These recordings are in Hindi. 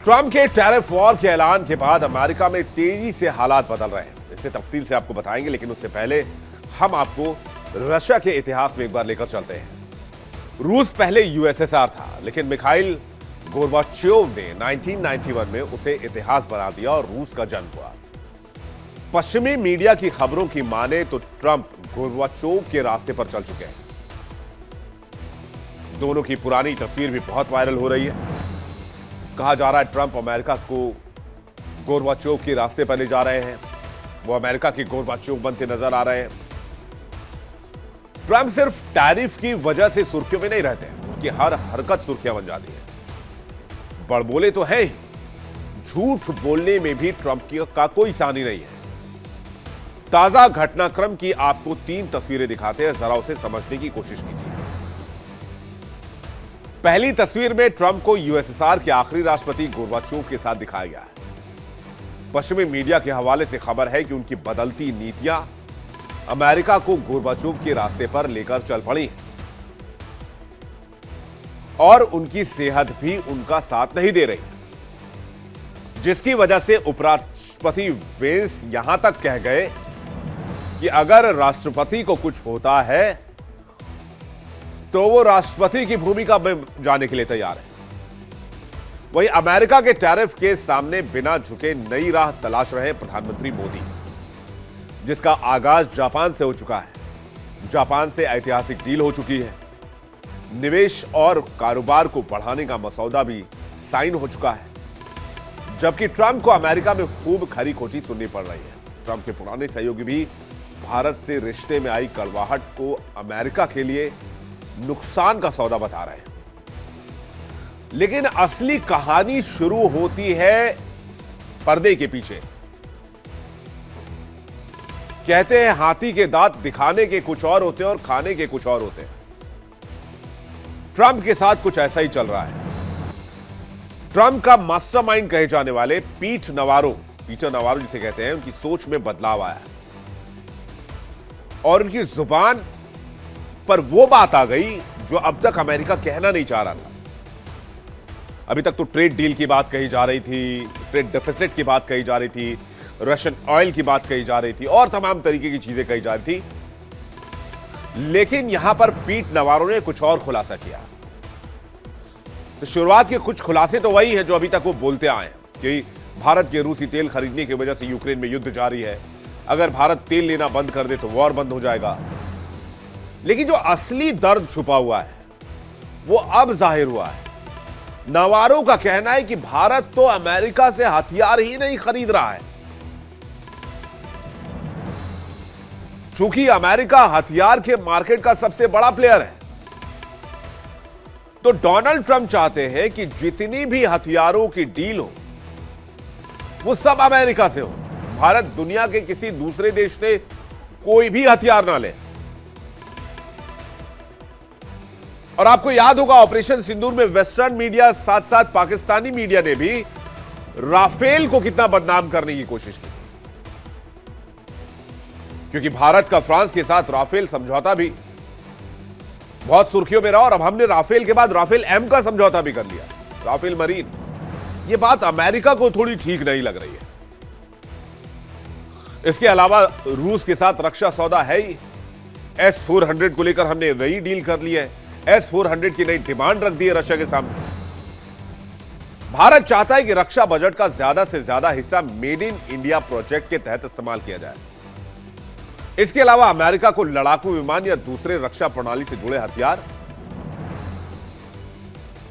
ट्रंप के टैरिफ वॉर के ऐलान के बाद अमेरिका में तेजी से हालात बदल रहे हैं। इसे तफसील से आपको बताएंगे, लेकिन उससे पहले हम आपको रशिया के इतिहास में एक बार लेकर चलते हैं। रूस पहले यूएसएसआर था, लेकिन मिखाइल गोर्बाचोव ने 1991 में उसे इतिहास बना दिया और रूस का जन्म हुआ। पश्चिमी मीडिया की खबरों की माने तो ट्रंप गोर्बाचोव के रास्ते पर चल चुके हैं। दोनों की पुरानी तस्वीर भी बहुत वायरल हो रही है। कहा जा रहा है ट्रंप अमेरिका को गोर्बाचोव के रास्ते पर ले जा रहे हैं। वो अमेरिका के गोर्बाचोव बनते नजर आ रहे हैं। ट्रंप सिर्फ टैरिफ की वजह से सुर्खियों में नहीं रहते, उनकी हर हरकत सुर्खियां बन जाती है। बड़बोले तो है ही, झूठ बोलने में भी ट्रंप का कोई सानी नहीं है। ताजा घटनाक्रम की आपको 3 तस्वीरें दिखाते हैं, जरा उसे समझने की कोशिश कीजिए। पहली तस्वीर में ट्रंप को यूएसएसआर के आखिरी राष्ट्रपति गोर्बाचोव के साथ दिखाया गया है। पश्चिमी मीडिया के हवाले से खबर है कि उनकी बदलती नीतियां अमेरिका को गोर्बाचोव के रास्ते पर लेकर चल पड़ी और उनकी सेहत भी उनका साथ नहीं दे रही, जिसकी वजह से उपराष्ट्रपति वेंस यहां तक कह गए कि अगर राष्ट्रपति को कुछ होता है तो वो राष्ट्रपति की भूमिका में जाने के लिए तैयार है। वहीं अमेरिका के टैरिफ के सामने बिना झुके नई राह तलाश रहे प्रधानमंत्री मोदी, जिसका आगाज जापान से हो चुका है। जापान से ऐतिहासिक डील हो चुकी है। निवेश और कारोबार को बढ़ाने का मसौदा भी साइन हो चुका है, जबकि ट्रंप को अमेरिका में खूब खरी खोटी सुननी पड़ रही है। ट्रंप के पुराने सहयोगी भी भारत से रिश्ते में आई कड़वाहट को अमेरिका के लिए नुकसान का सौदा बता रहे हैं। लेकिन असली कहानी शुरू होती है पर्दे के पीछे। कहते हैं हाथी के दांत दिखाने के कुछ और होते हैं और खाने के कुछ और होते हैं। ट्रंप के साथ कुछ ऐसा ही चल रहा है। ट्रंप का मास्टरमाइंड कहे जाने वाले पीटर नवारो जिसे कहते हैं, उनकी सोच में बदलाव आया है और उनकी जुबान पर वो बात आ गई जो अब तक अमेरिका कहना नहीं चाह रहा था। अभी तक तो ट्रेड डील की बात कही जा रही थी, ट्रेड डेफिसिट की बात कही जा रही थी, रशियन ऑयल की बात कही जा रही थी और तमाम तरीके की चीजें कही जा रही थी। लेकिन यहां पर पीट नवारो ने कुछ और खुलासा किया। तो शुरुआत के कुछ खुलासे तो वही हैं जो अभी तक वो बोलते आए हैं कि भारत के रूसी तेल खरीदने की वजह से यूक्रेन में युद्ध जारी है। अगर भारत तेल लेना बंद कर दे तो वॉर बंद हो जाएगा। लेकिन जो असली दर्द छुपा हुआ है वो अब जाहिर हुआ है। नवारो का कहना है कि भारत तो अमेरिका से हथियार ही नहीं खरीद रहा है। चूंकि अमेरिका हथियार के मार्केट का सबसे बड़ा प्लेयर है, तो डोनाल्ड ट्रंप चाहते हैं कि जितनी भी हथियारों की डील हो वो सब अमेरिका से हो। भारत दुनिया के किसी दूसरे देश से कोई भी हथियार ना ले। और आपको याद होगा ऑपरेशन सिंदूर में वेस्टर्न मीडिया साथ साथ पाकिस्तानी मीडिया ने भी राफेल को कितना बदनाम करने की कोशिश की, क्योंकि भारत का फ्रांस के साथ राफेल समझौता भी बहुत सुर्खियों में रहा और अब हमने राफेल के बाद राफेल एम का समझौता भी कर लिया, राफेल मरीन। यह बात अमेरिका को थोड़ी ठीक नहीं लग रही है। इसके अलावा रूस के साथ रक्षा सौदा है ही। S-400 को लेकर हमने नई डील कर ली है। S-400 की नई डिमांड रख दी है रशिया के सामने। भारत चाहता है कि रक्षा बजट का ज्यादा से ज्यादा हिस्सा मेड इन इंडिया प्रोजेक्ट के तहत इस्तेमाल किया जाए। इसके अलावा अमेरिका को लड़ाकू विमान या दूसरे रक्षा प्रणाली से जुड़े हथियार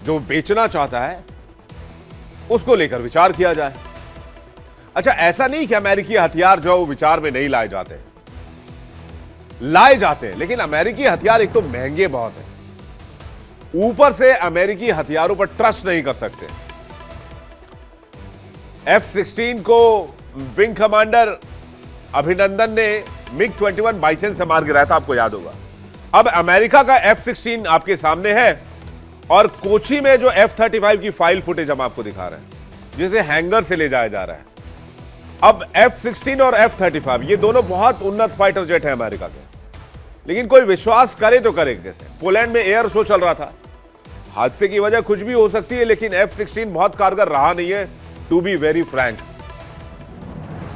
जो बेचना चाहता है उसको लेकर विचार किया जाए। अच्छा, ऐसा नहीं कि अमेरिकी हथियार जो वो विचार में नहीं लाए जाते हैं, लेकिन अमेरिकी हथियार एक तो महंगे बहुत हैं, ऊपर से अमेरिकी हथियारों पर ट्रस्ट नहीं कर सकते। F-16 को विंग कमांडर अभिनंदन ने MiG-21 बाइसन से मार गिराया था, आपको याद होगा। अब अमेरिका का F-16 आपके सामने है और कोची में जो F-35 की फाइल फुटेज हम आपको दिखा रहे हैं, जिसे हैंगर से ले जाया जा रहा है। अब F-16 और F-35 ये दोनों बहुत उन्नत फाइटर जेट हैं अमेरिका के, लेकिन कोई विश्वास करे तो करे कैसे। पोलैंड में एयर शो चल रहा था, हादसे की वजह कुछ भी हो सकती है, लेकिन F-16 बहुत कारगर रहा नहीं है, टू बी वेरी फ्रैंक।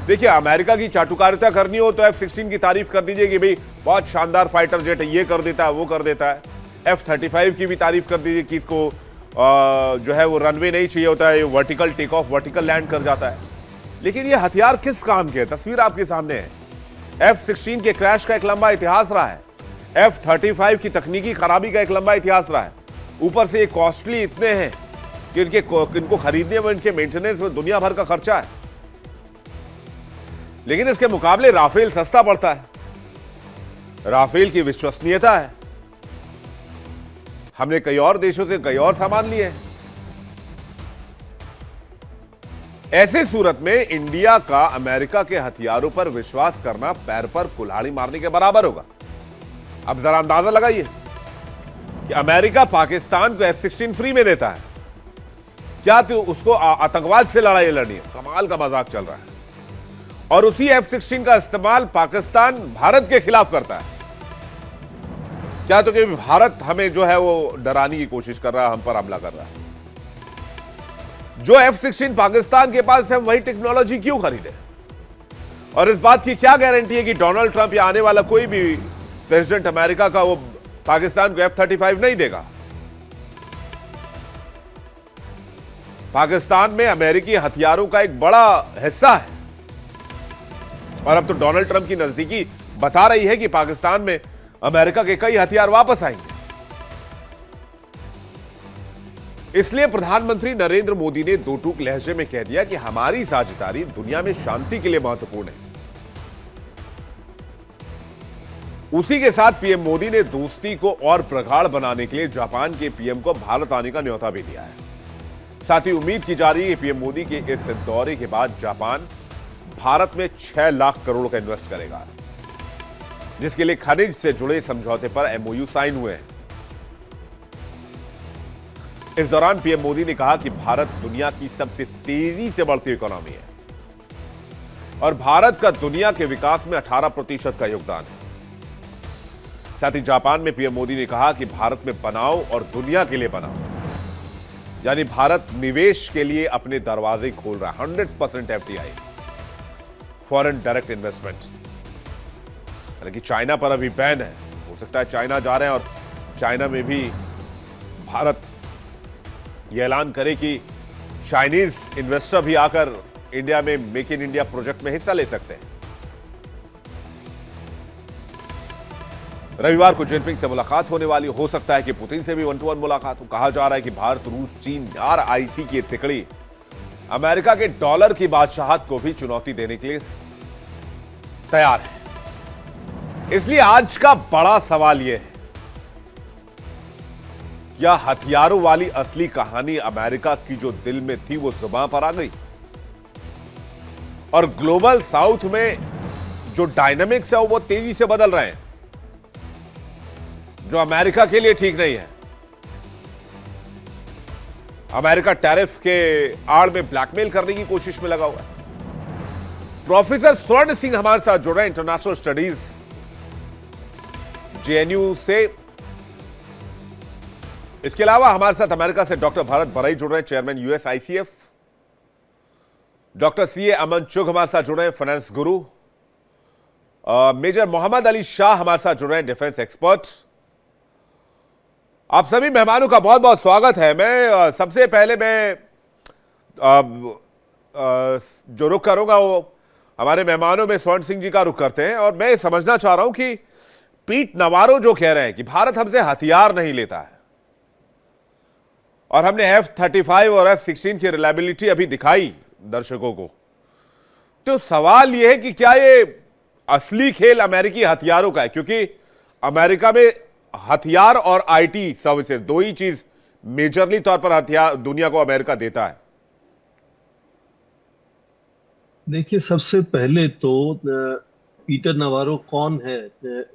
देखिए, अमेरिका की चाटुकारिता करनी हो तो F-16 की तारीफ कर दीजिए कि भाई बहुत शानदार फाइटर जेट है, ये कर देता है, वो कर देता है। F-35 की भी तारीफ कर दीजिए कि इसको जो है वो रनवे नहीं चाहिए होता है, vertical take off, vertical land कर जाता है। लेकिन ये हथियार किस काम के? तस्वीर आपके सामने है। F-16 के क्रैश का एक लंबा इतिहास रहा है, F-35 की तकनीकी खराबी का एक लंबा इतिहास रहा है। ऊपर से ये कॉस्टली इतने हैं कि इनको खरीदने में, इनके मेंटेनेंस में दुनिया भर का खर्चा है। लेकिन इसके मुकाबले राफेल सस्ता पड़ता है, राफेल की विश्वसनीयता है। हमने कई और देशों से कई और सामान लिए हैं। ऐसे सूरत में इंडिया का अमेरिका के हथियारों पर विश्वास करना पैर पर कुल्हाड़ी मारने के बराबर होगा। अब जरा अंदाजा लगाइए कि अमेरिका पाकिस्तान को F-16 फ्री में देता है, क्या तो उसको आतंकवाद से लड़ाई लड़नी है? कमाल का मजाक चल रहा है। और उसी F-16 का इस्तेमाल पाकिस्तान भारत के खिलाफ करता है, क्या तो कि भारत हमें जो है वो डराने की कोशिश कर रहा है, हम पर हमला कर रहा है। जो F-16 पाकिस्तान के पास है, वही टेक्नोलॉजी क्यों खरीदे? और इस बात की क्या गारंटी है कि डोनाल्ड ट्रंप या आने वाला कोई भी प्रेसिडेंट अमेरिका का वो पाकिस्तान को F-35 नहीं देगा? पाकिस्तान में अमेरिकी हथियारों का एक बड़ा हिस्सा है, और अब तो डोनाल्ड ट्रंप की नजदीकी बता रही है कि पाकिस्तान में अमेरिका के कई हथियार वापस आएंगे। इसलिए प्रधानमंत्री नरेंद्र मोदी ने दो टूक लहजे में कह दिया कि हमारी साझेदारी दुनिया में शांति के लिए महत्वपूर्ण है। उसी के साथ पीएम मोदी ने दोस्ती को और प्रगाढ़ बनाने के लिए जापान के पीएम को भारत आने का न्योता भी दिया है। साथ ही उम्मीद की जा रही है कि पीएम मोदी के इस दौरे के बाद जापान भारत में 6 लाख करोड़ का इन्वेस्ट करेगा, जिसके लिए खनिज से जुड़े समझौते पर MOU साइन हुए हैं। इस दौरान पीएम मोदी ने कहा कि भारत दुनिया की सबसे तेजी से बढ़ती इकोनॉमी है और भारत का दुनिया के विकास में 18% का योगदान है। साथ ही जापान में पीएम मोदी ने कहा कि भारत में बनाओ और दुनिया के लिए बनाओ, यानी भारत निवेश के लिए अपने दरवाजे खोल रहा है। 100% FDI, फॉरेन डायरेक्ट इन्वेस्टमेंट। यानी कि चाइना पर अभी बैन है, हो सकता है चाइना जा रहे हैं और चाइना में भी भारत यह ऐलान करे कि चाइनीज इन्वेस्टर भी आकर इंडिया में मेक इन इंडिया प्रोजेक्ट में हिस्सा ले सकते हैं। रविवार को जिनपिंग से मुलाकात होने वाली, हो सकता है कि पुतिन से भी 1-to-1 मुलाकात हो। कहा जा रहा है कि भारत, रूस, चीन, RIC की तिकड़ी अमेरिका के डॉलर की बादशाहत को भी चुनौती देने के लिए तैयार है। इसलिए आज का बड़ा सवाल यह है, क्या हथियारों वाली असली कहानी अमेरिका की जो दिल में थी वो जुबान पर आ गई? और ग्लोबल साउथ में जो डायनामिक्स है वो तेजी से बदल रहे हैं, जो अमेरिका के लिए ठीक नहीं है। अमेरिका टैरिफ के आड़ में ब्लैकमेल करने की कोशिश में लगा हुआ है। प्रोफेसर स्वर्ण सिंह हमारे साथ जुड़ रहे हैं, इंटरनेशनल स्टडीज JNU से। इसके अलावा हमारे साथ अमेरिका से डॉक्टर भारत बरई जुड़ रहे हैं, चेयरमैन USICF। डॉक्टर CA अमन चुग हमारे साथ जुड़ रहे हैं, फाइनेंस गुरु। मेजर मोहम्मद अली शाह हमारे साथ जुड़ रहे हैं, डिफेंस एक्सपर्ट। आप सभी मेहमानों का बहुत बहुत स्वागत है। मैं सबसे पहले जो रुख करूंगा वो हमारे मेहमानों में स्वर्ण सिंह जी का रुख करते हैं, और मैं समझना चाह रहा हूं कि पीट नवारो जो कह रहे हैं कि भारत हमसे हथियार नहीं लेता है, और हमने F-35 और F-16 की रिलायबिलिटी अभी दिखाई दर्शकों को, तो सवाल यह है कि क्या ये असली खेल अमेरिकी हथियारों का है? क्योंकि अमेरिका में हथियार और IT सर्विसेज, दो ही चीज मेजरली तौर पर हथियार दुनिया को अमेरिका देता है। देखिए, सबसे पहले तो पीटर नवारो कौन है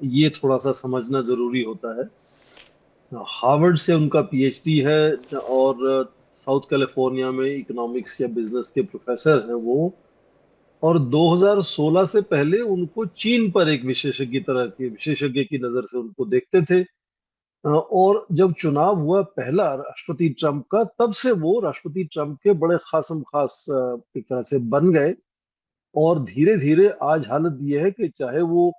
ये थोड़ा सा समझना जरूरी होता है। हार्वर्ड से उनका PhD है और साउथ कैलिफोर्निया में इकोनॉमिक्स या बिजनेस के प्रोफेसर हैं वो, और 2016 से पहले उनको चीन पर एक विशेषज्ञ की नजर से उनको देखते थे। और जब चुनाव हुआ पहला राष्ट्रपति ट्रंप का, तब से वो राष्ट्रपति ट्रंप के बड़े खासम खास एक तरह से बन गए। और धीरे धीरे आज हालत ये है कि चाहे वो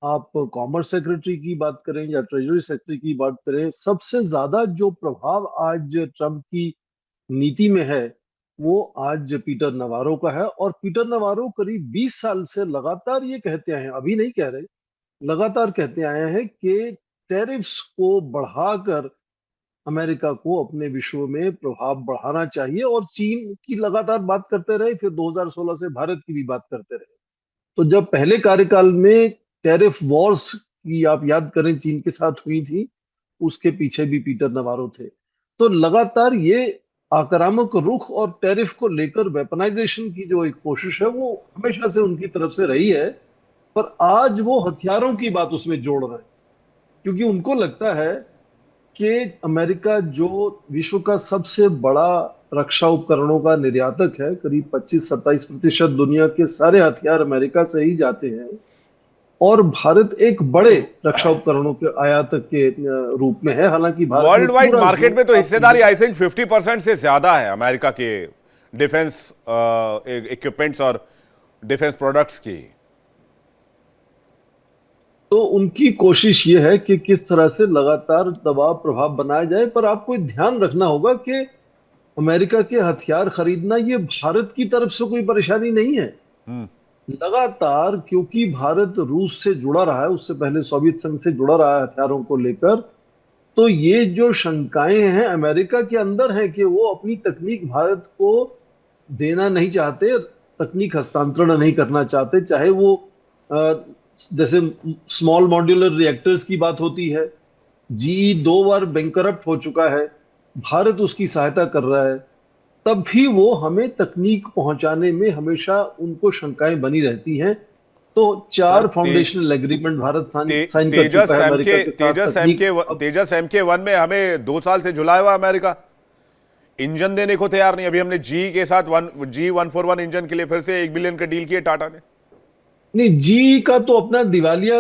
आप कॉमर्स सेक्रेटरी की बात करें या ट्रेजरी सेक्रेटरी की बात करें, सबसे ज्यादा जो प्रभाव आज ट्रंप की नीति में है वो आज पीटर नवारो का है। और पीटर नवारो करीब 20 साल से लगातार ये कहते आए हैं, अभी नहीं कह रहे, लगातार कहते आए हैं कि टैरिफ्स को बढ़ाकर अमेरिका को अपने विश्व में प्रभाव बढ़ाना चाहिए। और चीन की लगातार बात करते रहे, फिर 2016 से भारत की भी बात करते रहे। तो जब पहले कार्यकाल में टैरिफ वॉर्स की आप याद करें चीन के साथ हुई थी, उसके पीछे भी पीटर नवारो थे। तो लगातार ये आक्रामक रुख और टैरिफ को लेकर वेपनाइजेशन की जो एक कोशिश है वो हमेशा से उनकी तरफ से रही है। पर आज वो हथियारों की बात उसमें जोड़ रहे हैं, क्योंकि उनको लगता है कि अमेरिका जो विश्व का सबसे बड़ा रक्षा उपकरणों का निर्यातक है, करीब 25-27% दुनिया के सारे हथियार अमेरिका से ही जाते हैं, और भारत एक बड़े रक्षा उपकरणों के आयातक के रूप में है। हालांकि भारत में वर्ल्ड वाइड पूरा मार्केट में तो जोर हिस्सेदारी आई थिंक 50% से ज्यादा है अमेरिका के डिफेंस इक्विपमेंट्स और डिफेंस प्रोडक्ट्स की। तो उनकी कोशिश ये है कि किस तरह से लगातार दबाव प्रभाव बनाया जाए। पर आपको ध्यान रखना होगा कि अमेरिका के हथियार खरीदना ये भारत की तरफ से कोई परेशानी नहीं है। लगातार क्योंकि भारत रूस से जुड़ा रहा है, उससे पहले सोवियत संघ से जुड़ा रहा है हथियारों को लेकर, तो ये जो शंकाएं हैं अमेरिका के अंदर है कि वो अपनी तकनीक भारत को देना नहीं चाहते, तकनीक हस्तांतरण नहीं करना चाहते। चाहे वो जैसे स्मॉल मॉड्यूलर रिएक्टर्स की बात होती है, जीई 2 बार बैंकरप्ट हो चुका है, भारत उसकी सहायता कर रहा है, तब भी वो हमें तकनीक पहुंचाने में हमेशा उनको शंकाएं बनी रहती हैं। तो sir 4 foundational agreement Bharat sign कर तेजस चुका है एम अमेरिका के के साथ। तकनीक अब तेजस MK1 में हमें 2 साल से झुलाया हुआ अमेरिका, इंजन देने को तैयार नहीं। अभी हमने जी के साथ G141 इंजन के लिए फिर से 1 बिलियन का डील किया टाटा ने। नहीं, जी का तो अपना दिवालिया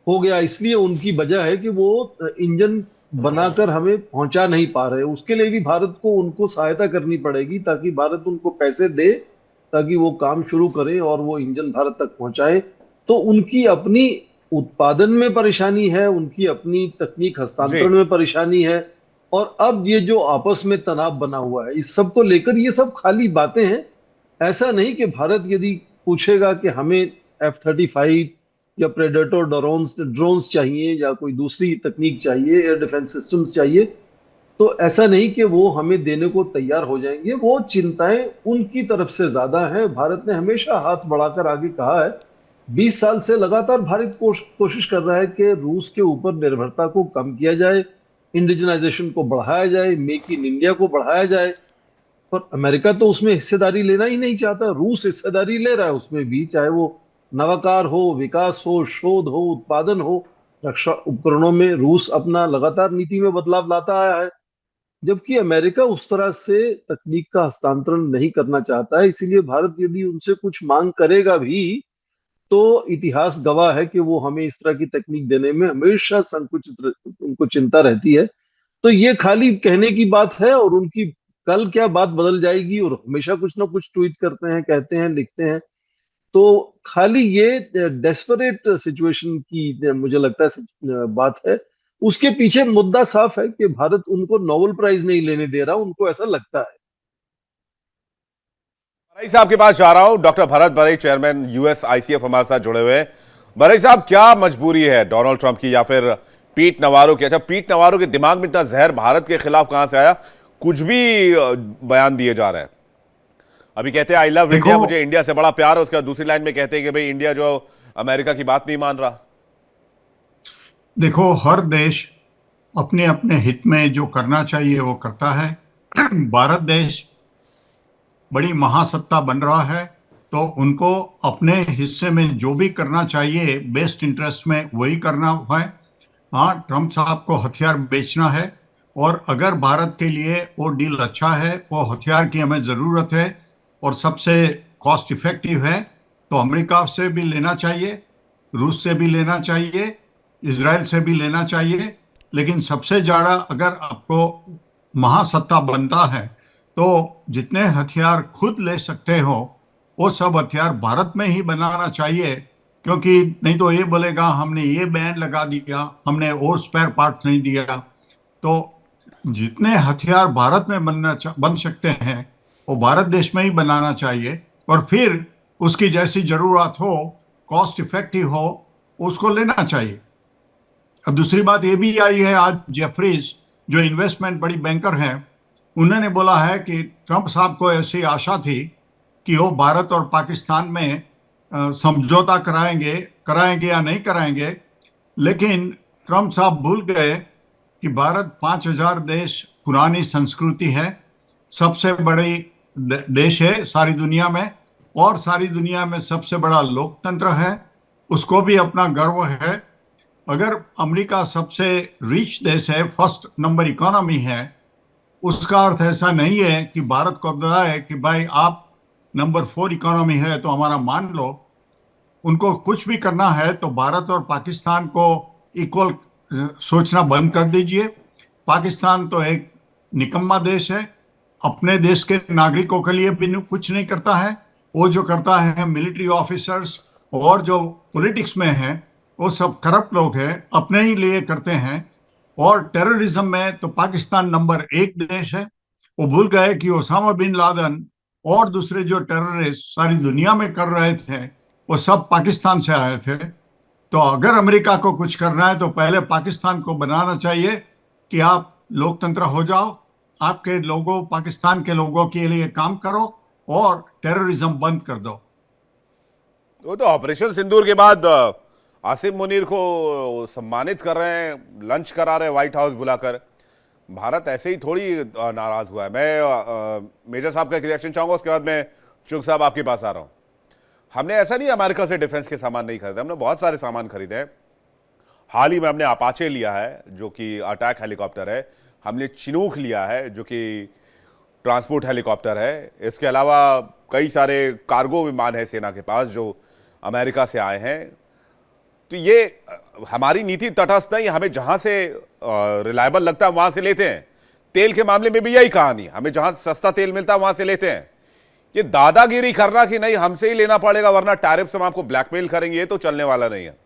हो गया, इसलिए उनकी वजह है कि वो इंजन बनाकर हमें पहुंचा नहीं पा रहे। उसके लिए भी भारत को उनको सहायता करनी पड़ेगी, ताकि भारत उनको पैसे दे, ताकि वो काम शुरू करें और वो इंजन भारत तक पहुंचाए। तो उनकी अपनी उत्पादन में परेशानी है, उनकी अपनी तकनीक जी हस्तांतरण में परेशानी है। और अब ये जो आपस में तनाव बना हुआ है, इस सब को लेकर ये सब खाली बातें हैं। ऐसा नहीं कि भारत यदि पूछेगा कि हमें F-35 या प्रेडेटर ड्रोन्स चाहिए या कोई दूसरी तकनीक चाहिए, एयर डिफेंस सिस्टम्स चाहिए, तो ऐसा नहीं कि वो हमें देने को तैयार हो जाएंगे। वो चिंताएं उनकी तरफ से ज्यादा हैं। भारत ने हमेशा हाथ बढ़ाकर आगे कहा है, 20 साल से लगातार भारत कोशिश कर रहा है कि रूस के ऊपर निर्भरता को कम किया जाए, इंडिजनाइजेशन को बढ़ाया जाए, मेक इन इंडिया को बढ़ाया जाए। पर अमेरिका तो उसमें हिस्सेदारी लेना ही नहीं चाहता। रूस हिस्सेदारी ले रहा है उसमें भी, चाहे वो नवाकार हो, विकास हो, शोध हो, उत्पादन हो। रक्षा उपकरणों में रूस अपना लगातार नीति में बदलाव लाता आया है, जबकि अमेरिका उस तरह से तकनीक का हस्तांतरण नहीं करना चाहता है। इसीलिए भारत यदि उनसे कुछ मांग करेगा भी, तो इतिहास गवाह है कि वो हमें इस तरह की तकनीक देने में हमेशा संकुचित, उनको चिंता रहती है। तो ये खाली कहने की बात है, और उनकी कल क्या बात बदल जाएगी, और हमेशा कुछ ना कुछ ट्वीट करते हैं, कहते हैं, लिखते हैं। तो खाली ये डेस्परेट सिचुएशन की मुझे लगता है बात है। उसके पीछे मुद्दा साफ है कि भारत उनको नोबेल प्राइज नहीं लेने दे रहा, उनको ऐसा लगता है। बरई साहब के पास जा रहा हूं। डॉक्टर भरत बरई, चेयरमैन US ICF, हमारे साथ जुड़े हुए हैं। बरई साहब, क्या मजबूरी है डोनाल्ड ट्रंप की या फिर पीट नवारो की? अच्छा, पीट नवारो के दिमाग में इतना जहर भारत के खिलाफ कहां से आया? कुछ भी बयान दिए जा रहे हैं। अभी कहते हैं आई लव इंडिया, देखो मुझे इंडिया से बड़ा प्यार है, उसके बाद दूसरी लाइन में कहते हैं कि भाई इंडिया जो अमेरिका की बात नहीं मान रहा। देखो हर देश अपने अपने हित में जो करना चाहिए वो करता है। भारत देश बड़ी महासत्ता बन रहा है, तो उनको अपने हिस्से में जो भी करना चाहिए बेस्ट इंटरेस्ट में वही करना है। हाँ, ट्रंप साहब को हथियार बेचना है, और अगर भारत के लिए वो डील अच्छा है, वो हथियार की हमें ज़रूरत है और सबसे कॉस्ट इफेक्टिव है, तो अमेरिका से भी लेना चाहिए, रूस से भी लेना चाहिए, इजराइल से भी लेना चाहिए। लेकिन सबसे ज्यादा अगर आपको महासत्ता बनता है तो जितने हथियार खुद ले सकते हो वो सब हथियार भारत में ही बनाना चाहिए, क्योंकि नहीं तो ये बोलेगा हमने ये बैन लगा दिया, हमने और स्पेयर पार्ट नहीं दिया। तो जितने हथियार भारत में बन सकते हैं वो भारत देश में ही बनाना चाहिए, और फिर उसकी जैसी जरूरत हो, कॉस्ट इफेक्टिव हो, उसको लेना चाहिए। अब दूसरी बात ये भी आई है, आज जेफरीज जो इन्वेस्टमेंट बड़ी बैंकर हैं, उन्होंने बोला है कि ट्रंप साहब को ऐसी आशा थी कि वो भारत और पाकिस्तान में समझौता कराएंगे कराएंगे या नहीं कराएंगे, लेकिन ट्रंप साहब भूल गए कि भारत 5,000 देश पुरानी संस्कृति है, सबसे बड़ी देश है सारी दुनिया में, और सारी दुनिया में सबसे बड़ा लोकतंत्र है, उसको भी अपना गर्व है। अगर अमेरिका सबसे रिच देश है, फर्स्ट नंबर इकोनॉमी है, उसका अर्थ ऐसा नहीं है कि भारत को पता है कि भाई आप नंबर 4 इकोनॉमी है तो हमारा मान लो। उनको कुछ भी करना है तो भारत और पाकिस्तान को इक्वल सोचना बंद कर दीजिए। पाकिस्तान तो एक निकम्मा देश है, अपने देश के नागरिकों के लिए भी कुछ नहीं करता है। वो जो करता है मिलिट्री ऑफिसर्स और जो पॉलिटिक्स में है वो सब करप्ट लोग हैं, अपने ही लिए करते हैं। और टेररिज्म में तो पाकिस्तान नंबर 1 देश है। वो भूल गए कि ओसामा बिन लादेन और दूसरे जो टेररिस्ट सारी दुनिया में कर रहे थे वो सब पाकिस्तान से आए थे। तो अगर अमेरिका को कुछ करना है तो पहले पाकिस्तान को बनाना चाहिए कि आप लोकतंत्र हो जाओ, आपके लोगों, पाकिस्तान के लोगों के लिए काम करो और टेररिज्म बंद कर दो। वो तो ऑपरेशन सिंदूर के बाद आसिम मुनीर को सम्मानित कर रहे हैं, लंच करा रहे हैं व्हाइट हाउस बुलाकर। भारत ऐसे ही थोड़ी नाराज हुआ है। मैं मेजर साहब का एक रिएक्शन चाहूंगा, उसके बाद मैं चुग साहब आपके पास आ रहा हूं। हमने ऐसा नहीं अमेरिका से डिफेंस के सामान नहीं खरीदे, हमने बहुत सारे सामान खरीदे हैं। हाल ही में हमने अपाचे लिया है जो कि अटैक हेलीकॉप्टर है, हमने चिनूक लिया है जो कि ट्रांसपोर्ट हेलीकॉप्टर है। इसके अलावा कई सारे कार्गो विमान है सेना के पास जो अमेरिका से आए हैं। तो ये हमारी नीति तटस्थ नहीं, हमें जहां से रिलायबल लगता है वहां से लेते हैं। तेल के मामले में भी यही कहानी, हमें जहां सस्ता तेल मिलता है वहां से लेते हैं। ये दादागिरी करना कि नहीं हमसे ही लेना पड़ेगा वरना टैरिफ से हम आपको ब्लैकमेल करेंगे, ये तो चलने वाला नहीं है।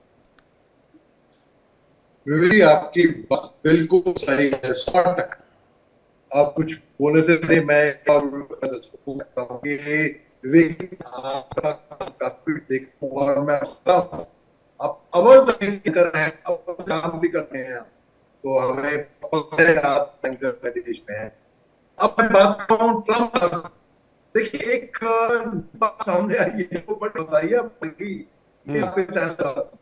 आपकी बात बिल्कुल सही है, 100%। आप कुछ बोलने से पहले मैं सकता हूँ कि विवेक आपका काफी देखता हूँ और मैं हंसता हूँ। आप अव्वल तक कर रहे हैं, अब काम भी करते हैं, तो हमें पता है आप देश में हैं। अब मैं बात कर रहा हूँ ट्रम्प। देखिए एक बात सामने आई है, वो बट बताइए आप मिर्जा साहब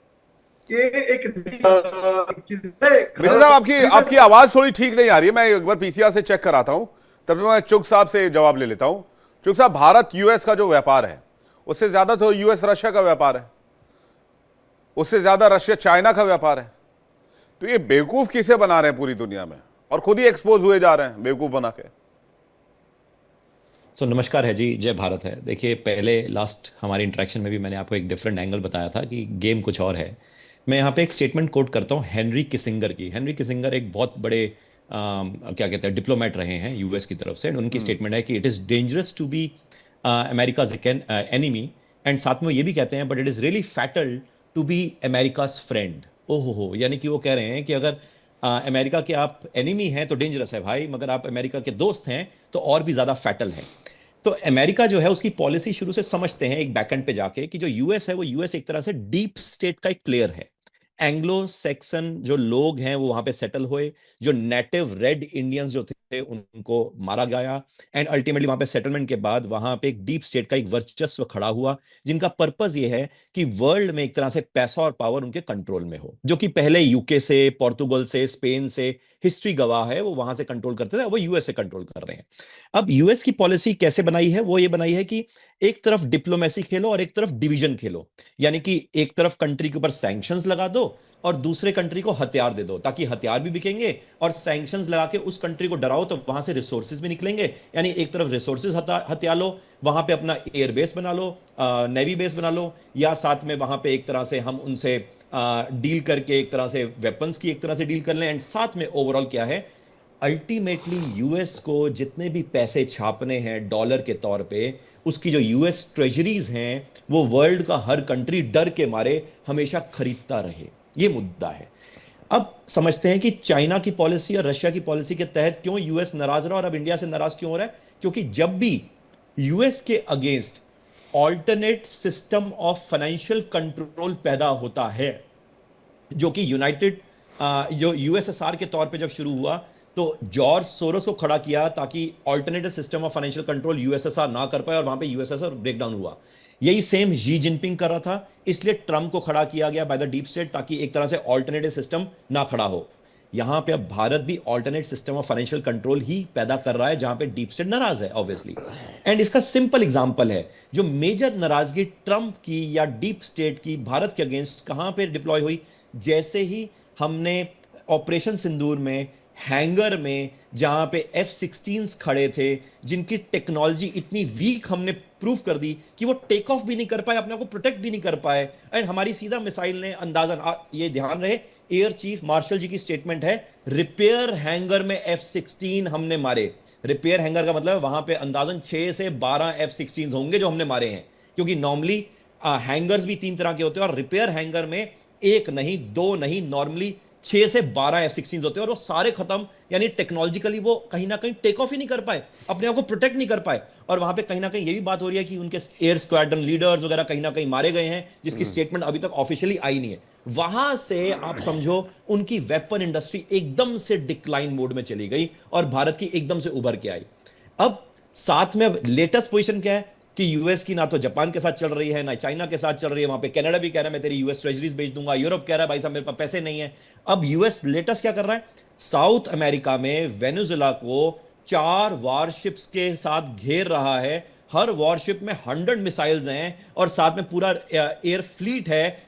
आपकी आवाज थोड़ी ठीक नहीं आ रही है, मैं एक बार पीसीआर से चेक कराता हूं, तब मैं चुग साहब से जवाब ले लेता हूं। चुग साहब, भारत यूएस का जो व्यापार है उससे ज्यादा तो यूएस रशिया का व्यापार है, उससे ज्यादा रशिया चाइना का व्यापार है। तो ये बेवकूफ किसे बना रहे हैं पूरी दुनिया में, और खुद ही एक्सपोज हुए जा रहे हैं बेवकूफ बना के। नमस्कार है जी, जय भारत है। देखिए, पहले लास्ट हमारी इंटरेक्शन में भी मैंने आपको एक डिफरेंट एंगल बताया था कि गेम कुछ और है। मैं यहाँ पे एक स्टेटमेंट कोट करता हूँ हेनरी किसिंगर की। हेनरी किसिंगर एक बहुत बड़े क्या कहते हैं डिप्लोमेट रहे हैं यूएस की तरफ से। उनकी स्टेटमेंट है कि it is dangerous to be America's enemy, and साथ में ये भी कहते हैं but it is really fatal to be America's friend. ओहो हो, यानी कि वो कह रहे हैं कि अगर अमेरिका के आप एनिमी हैं तो डेंजरस है भाई, मगर आप अमेरिका के दोस्त हैं तो और भी ज़्यादा फैटल है। तो अमेरिका जो है उसकी पॉलिसी शुरू से समझते हैं एक बैकएंड पे जाके कि जो यूएस है वो यूएस एक तरह से डीप स्टेट का एक प्लेयर है। एंग्लो सैक्सन जो लोग हैं वो वहां पे सेटल हुए, जो नेटिव रेड इंडियंस जो थे उनको मारा गया, एंड अल्टीमेटली वहां पे सेटलमेंट के बाद वहां पे एक डीप स्टेट का एक वर्चस्व खड़ा हुआ जिनका पर्पस ये है कि वर्ल्ड में एक तरह से पैसा और पावर उनके कंट्रोल में हो, जो कि पहले यूके से, पोर्तुगल से, स्पेन से हिस्ट्री गवाह है, वो वहां से कंट्रोल करते थे, वो यूएस से कंट्रोल कर रहे हैं। अब यूएस की पॉलिसी कैसे बनाई है, वो ये बनाई है कि एक तरफ डिप्लोमेसी खेलो और एक तरफ डिवीजन खेलो, यानी कि एक तरफ कंट्री के ऊपर सैंक्शंस लगा दो और दूसरे कंट्री को हथियार दे दो, ताकि हथियार भी बिकेंगे और सैंक्शंस लगा के उस कंट्री को डराओ तो वहां से रिसोर्सेज भी निकलेंगे। यानी एक तरफ रिसोर्सेज हथिया लो, वहां पे अपना एयर बेस बना लो, नेवी बेस बना लो, या साथ में वहां पे एक तरह से हम उनसे डील करके एक तरह से वेपन्स की एक तरह से डील कर लें, एंड साथ में ओवरऑल क्या है, अल्टीमेटली यूएस को जितने भी पैसे छापने हैं डॉलर के तौर पे, उसकी जो यूएस ट्रेजरीज हैं वो वर्ल्ड का हर कंट्री डर के मारे हमेशा खरीदता रहे। ये मुद्दा है। अब समझते हैं कि चाइना की पॉलिसी और रशिया की पॉलिसी के तहत क्यों यूएस नाराज रहा और अब इंडिया से नाराज क्यों हो रहा है, क्योंकि जब भी यूएस के against alternate system of financial control पैदा होता है, जो कि जो यूएसएसआर के तौर पे जब शुरू हुआ तो जॉर्ज सोरोस को खड़ा किया ताकि alternative system of financial control USSR ना कर पाए और वहां पे यूएसएसआर ब्रेकडाउन हुआ। यही सेम जी जिनपिंग कर रहा था, इसलिए ट्रंप को खड़ा किया गया बाय द डीप स्टेट ताकि एक तरह से ऑल्टरनेटिव सिस्टम ना खड़ा हो। यहां पे अब भारत भी alternate system of financial control ही पैदा कर रहा है जहां पे डीप स्टेट नाराज है ऑब्वियसली। एंड इसका सिंपल एग्जांपल है, जो मेजर नाराजगी ट्रंप की या डीप स्टेट की भारत के अगेंस्ट कहां पे डिप्लॉय हुई, जैसे ही हमने ऑपरेशन सिंदूर में हैंगर में जहां पे F-16 खड़े थे जिनकी टेक्नोलॉजी इतनी वीक हमने प्रूव कर दी कि वो टेक ऑफ भी नहीं कर पाए, अपने आप को प्रोटेक्ट भी नहीं कर पाए, एंड हमारी सीधा मिसाइल ने अंदाजा, ये ध्यान रहे एयर चीफ मार्शल जी की स्टेटमेंट है, रिपेयर हैंगर में F-16 हमने मारे। रिपेयर हैंगर का मतलब है वहां पे अंदाजन 6 से 12 F-16 होंगे जो हमने मारे हैं, क्योंकि नॉर्मली हैंगर्स भी 3 तरह के होते हैं और रिपेयर हैंगर में 1 नहीं 2 नहीं, नॉर्मली 6 से 12 F-16 होते हैं और वो सारे खत्म, यानी टेक्नोलॉजिकली वो कहीं ना कहीं टेक ऑफ ही नहीं कर पाए, अपने आप को प्रोटेक्ट नहीं कर पाए। और वहां पे कहीं ना कहीं ये भी बात हो रही है कि उनके एयर स्क्वाड्रन लीडर्स वगैरह कहीं ना कहीं मारे गए हैं, जिसकी स्टेटमेंट अभी तक ऑफिशियली आई नहीं है। वहां से आप समझो उनकी वेपन इंडस्ट्री एकदम से डिक्लाइन मोड में चली गई और भारत की एकदम से उभर के आई। अब साथ में लेटेस्ट पोजीशन क्या है कि यूएस की ना तो जापान के साथ चल रही है ना चाइना के साथ चल रही है, वहां पे कनाडा भी कह रहा है मैं तेरी यूएस ट्रेजरीज बेच दूंगा, यूरोप कह रहा है भाई साहब मेरे पास पैसे नहीं है। अब यूएस लेटेस्ट क्या कर रहा है, साउथ अमेरिका में वेनेजुएला को 4 वॉरशिप्स के साथ घेर रहा है, हर वॉरशिप में 100 मिसाइल्स हैं और साथ में पूरा एयर फ्लीट है